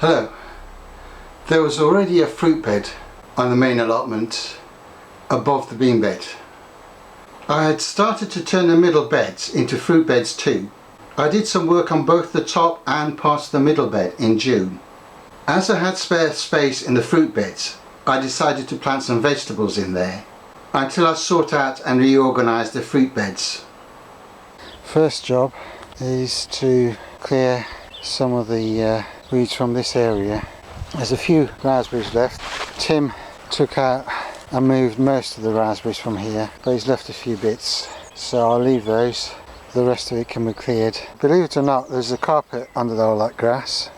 Hello. There was already a fruit bed on the main allotment above the bean bed. I had started to turn the middle beds into fruit beds too. I did some work on both the top and parts of the middle bed in June. As I had spare space in the fruit beds, I decided to plant some vegetables in there until I sort out and reorganise the fruit beds. First job is to clear some of the weeds from this area. There's a few raspberries left. Tim took out and moved most of the raspberries from here, but he's left a few bits, so I'll leave those. The rest of it can be cleared. Believe it or not, there's a carpet under all that grass,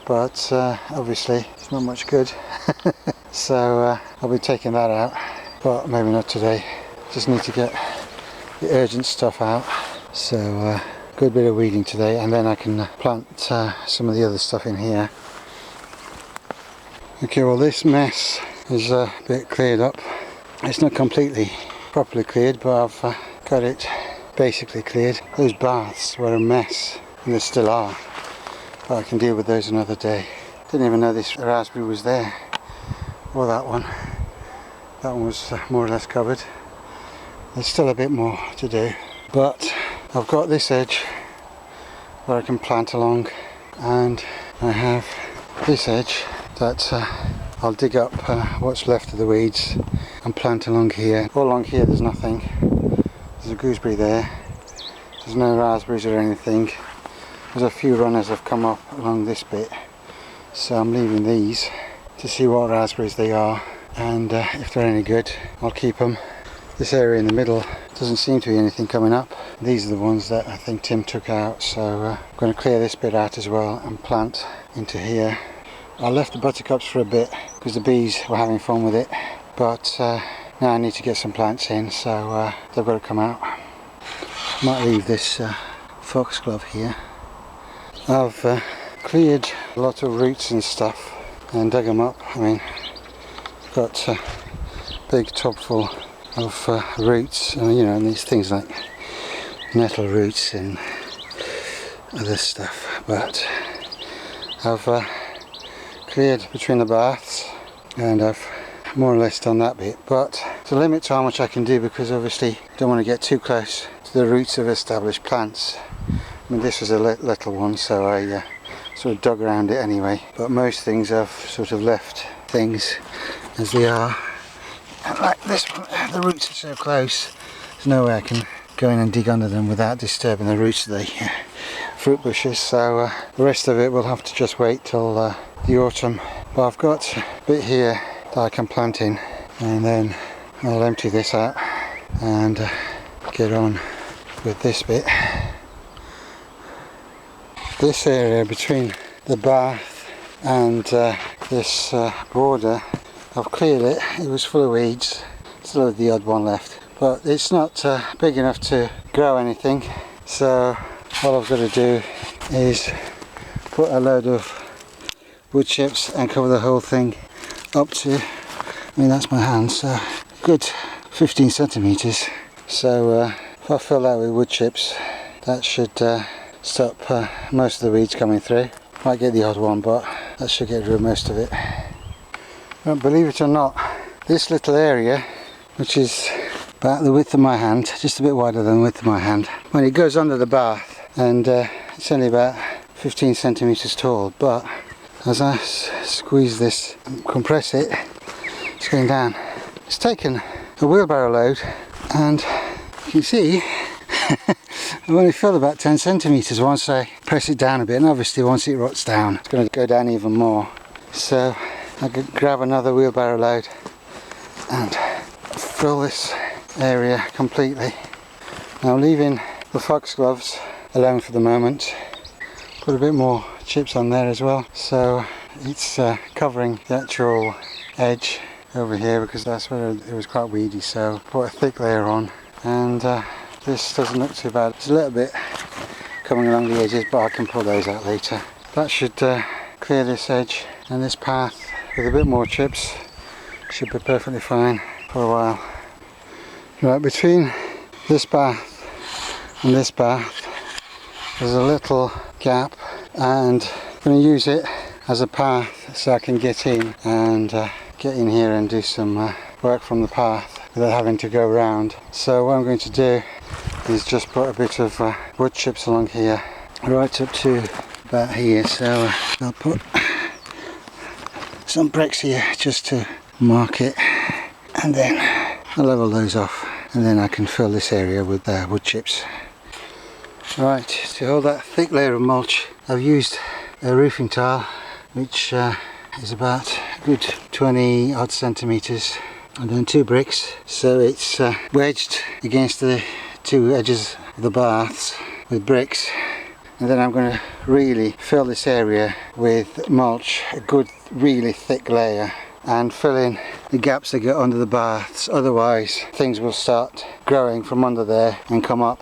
but obviously it's not much good. So I'll be taking that out, but maybe not today. Just need to get the urgent stuff out. So good bit of weeding today, and then I can plant some of the other stuff in here. Okay, well, this mess is a bit cleared up. It's not completely properly cleared, but I've got it basically cleared. Those baths were a mess, and they still are, but I can deal with those another day. Didn't even know this raspberry was there, or that one. That one was more or less covered. There's still a bit more to do, but I've got this edge where I can plant along, and I have this edge that I'll dig up what's left of the weeds and plant along here. All along here there's nothing. There's a gooseberry there. There's no raspberries or anything. There's a few runners have come up along this bit, so I'm leaving these to see what raspberries they are, and if they're any good I'll keep them. This area in the middle doesn't seem to be anything coming up. These are the ones that I think Tim took out, so I'm going to clear this bit out as well and plant into here. I left the buttercups for a bit because the bees were having fun with it, but now I need to get some plants in, so they've got to come out. Might leave this foxglove here. I've cleared a lot of roots and stuff and dug them up. I mean, I've got a big tub full of roots, and you know, and these things like nettle roots and other stuff, but I've cleared between the baths, and I've more or less done that bit, but there's a limit to how much I can do, because obviously don't want to get too close to the roots of established plants. I mean, this was a little one, so I sort of dug around it anyway, but most things I've sort of left things as they are. And like this one, the roots are so close, there's no way I can go in and dig under them without disturbing the roots of the fruit bushes, so the rest of it will have to just wait till the autumn. But I've got a bit here that I can plant in, and then I'll empty this out and get on with this bit. This area between the bath and this border, I've cleared it. It was full of weeds, still have the odd one left, but it's not big enough to grow anything, so all I've got to do is put a load of wood chips and cover the whole thing up to, I mean, that's my hand, so good 15 centimeters. So if I fill that with wood chips, that should stop most of the weeds coming through. Might get the odd one, but that should get rid of most of it. But believe it or not, this little area, which is about the width of my hand, just a bit wider than the width of my hand, when it goes under the bath, and it's only about 15 centimeters tall, but as I squeeze this and compress it, it's going down. It's taken a wheelbarrow load, and you can see I've only filled about 10 centimeters once I press it down a bit, and obviously once it rots down it's going to go down even more. So I could grab another wheelbarrow load and fill this area completely. Now, leaving the foxgloves alone for the moment, put a bit more chips on there as well, so it's covering the actual edge over here, because that's where it was quite weedy, so put a thick layer on, and this doesn't look too bad. There's a little bit coming along the edges, but I can pull those out later. That should clear this edge, and this path with a bit more chips should be perfectly fine for a while. Right, between this bath and this bath there's a little gap, and I'm going to use it as a path so I can get in and get in here and do some work from the path without having to go around. So what I'm going to do is just put a bit of wood chips along here, right up to about here. So I'll put some bricks here just to mark it, and then I'll level those off, and then I can fill this area with wood chips. Right, to hold that thick layer of mulch, I've used a roofing tile, which is about a good 20 odd centimetres, and then 2 bricks, so it's wedged against the 2 edges of the baths with bricks. And then I'm going to really fill this area with mulch, a good really thick layer, and fill in the gaps that get under the baths, otherwise things will start growing from under there and come up.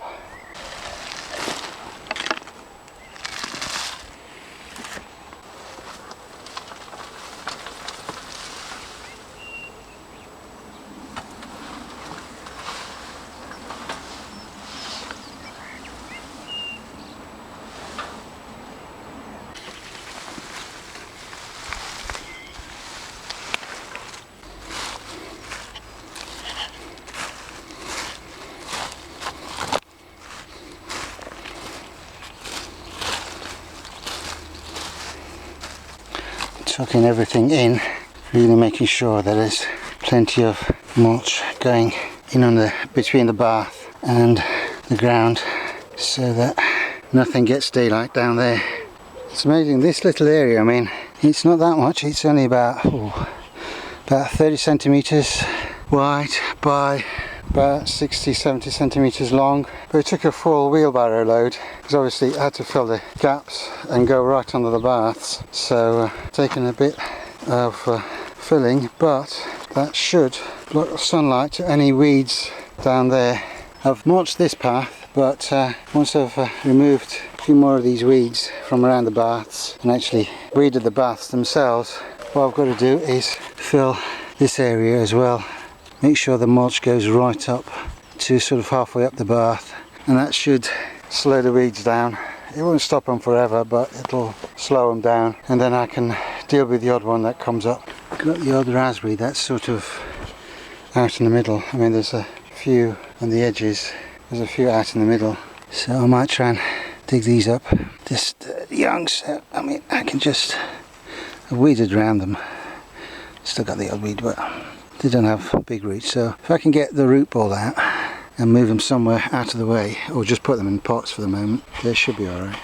Tucking everything in, really making sure that there's plenty of mulch going in on between the bath and the ground, so that nothing gets daylight down there. It's amazing, this little area, I mean, it's not that much, it's only about 30 centimetres wide by about 60-70 centimetres long, but it took a full wheelbarrow load because obviously it had to fill the gaps and go right under the baths, so taking a bit of filling, but that should block sunlight to any weeds down there. I've mulched this path, but once I've removed a few more of these weeds from around the baths and actually weeded the baths themselves, what I've got to do is fill this area as well. Make sure the mulch goes right up to sort of halfway up the bath, and that should slow the weeds down. It won't stop them forever, but it'll slow them down, and then I can deal with the odd one that comes up. Got the odd raspberry that's sort of out in the middle. I mean, there's a few on the edges, there's a few out in the middle, so I might try and dig these up. Just young, so I mean, I can just weeded around them. Still got the odd weed, but they don't have big roots, so if I can get the root ball out and move them somewhere out of the way, or just put them in pots for the moment, they should be alright.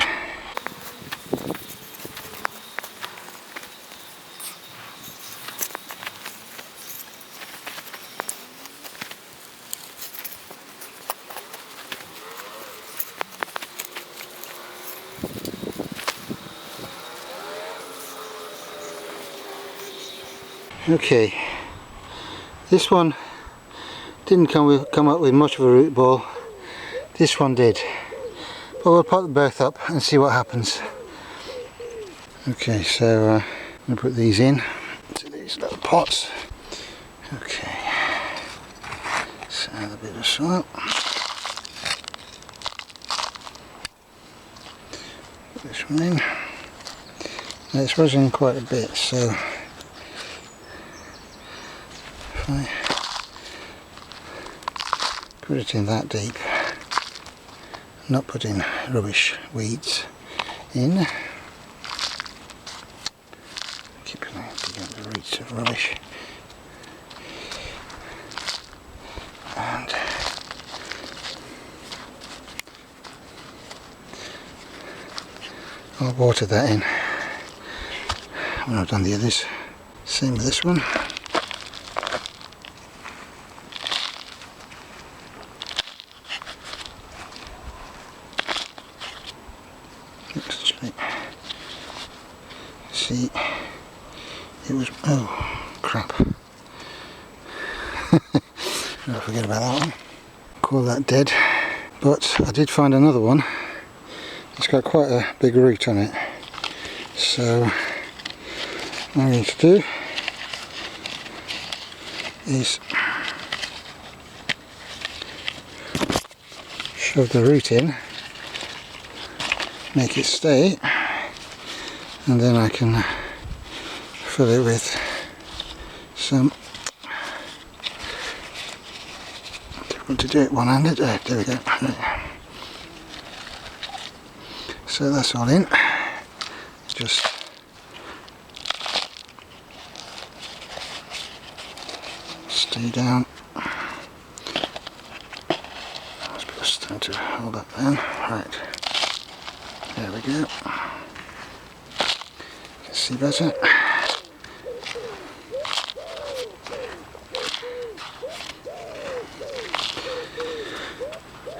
Okay. This one didn't come up with much of a root ball. This one did. But we'll pot them both up and see what happens. Okay, so I'm going to put these in to these little pots. Okay. So add a bit of soil. Put this one in. Now this was in quite a bit, so I put it in that deep, not putting rubbish weeds in, keeping the roots of rubbish, and I'll water that in when I've done the others. Same with this one. See, it was, oh crap. I'll forget about that one. Call that dead. But I did find another one. It's got quite a big root on it. So what I'm going to do is shove the root in, make it stay, and then I can fill it with some. Difficult to do it one-handed. There we go. So that's all in. Just stay down. Let's put a stand to hold that then. Right. There we go. You can see better.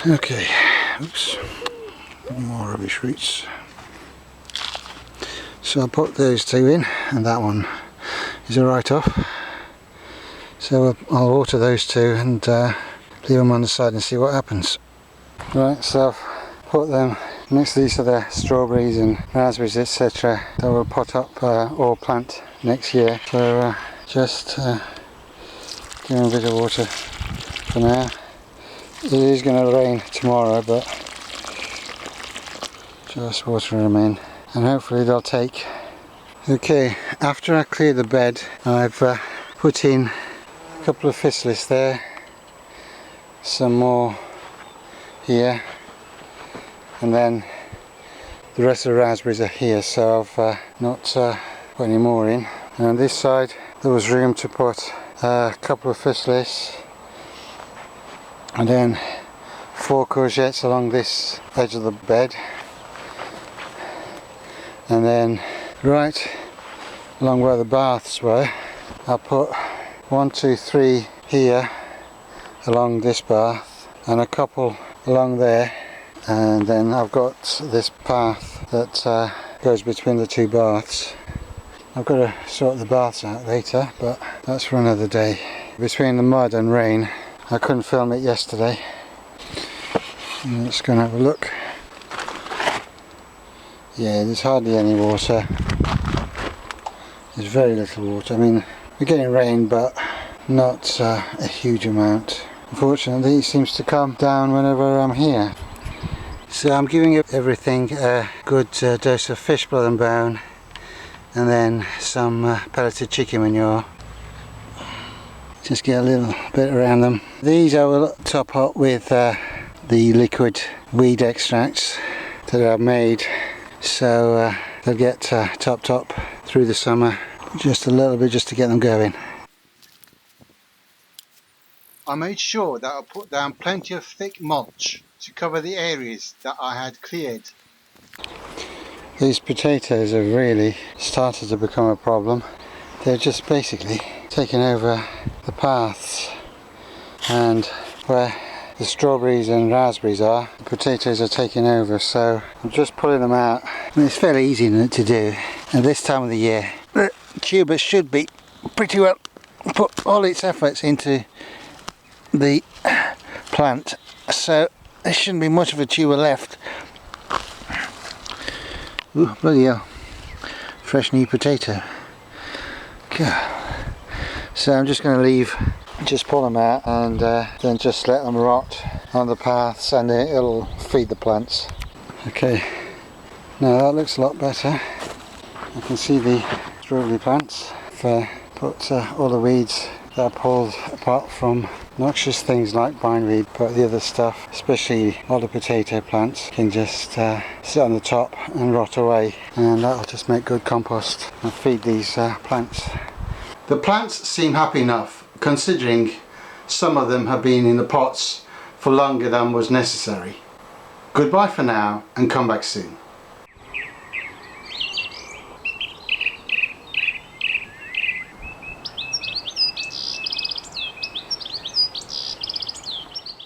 Okay. Oops. More rubbish roots. So I'll put those two in, and that one is a write-off. So I'll water those two and leave them on the side and see what happens. Right, so I've put them next to these other strawberries and raspberries, etc. So we'll pot up or plant next year. So just giving a bit of water for now. It is going to rain tomorrow, but just water them in and hopefully they'll take. Okay, after I clear the bed, I've put in a couple of physlis there, some more here, and then the rest of the raspberries are here, so I've not put any more in. And on this side there was room to put a couple of physlis and then 4 courgettes along this edge of the bed, and then right along where the baths were I put 1, 2, 3 here along this bath and a couple along there, and then I've got this path that goes between the 2 baths. I've got to sort the baths out later, but that's for another day. Between the mud and rain I couldn't film it yesterday. Let's go and have a look. Yeah, there's hardly any water. There's very little water. I mean, we're getting rain, but not a huge amount. Unfortunately, it seems to come down whenever I'm here. So I'm giving everything a good dose of fish blood and bone, and then some pelleted chicken manure. Just get a little bit around them. These I will top up with the liquid weed extracts that I've made, so they'll get topped up through the summer. Just a little bit just to get them going. I made sure that I put down plenty of thick mulch to cover the areas that I had cleared. These potatoes have really started to become a problem. They're just basically taking over the paths, and where the strawberries and raspberries are, the potatoes are taking over, so I'm just pulling them out. And it's fairly easy to do, and this time of the year the tuber should be pretty well put all its efforts into the plant, so there shouldn't be much of a tuber left. Ooh, bloody hell, fresh new potato. God. So I'm just going to just pull them out and then just let them rot on the paths, and it'll feed the plants. Okay, now that looks a lot better. I can see the strawberry plants. I've put all the weeds that I pulled apart from noxious things like bindweed, but the other stuff, especially all the potato plants, can just sit on the top and rot away, and that'll just make good compost and feed these plants. The plants seem happy enough, considering some of them have been in the pots for longer than was necessary. Goodbye for now, and come back soon.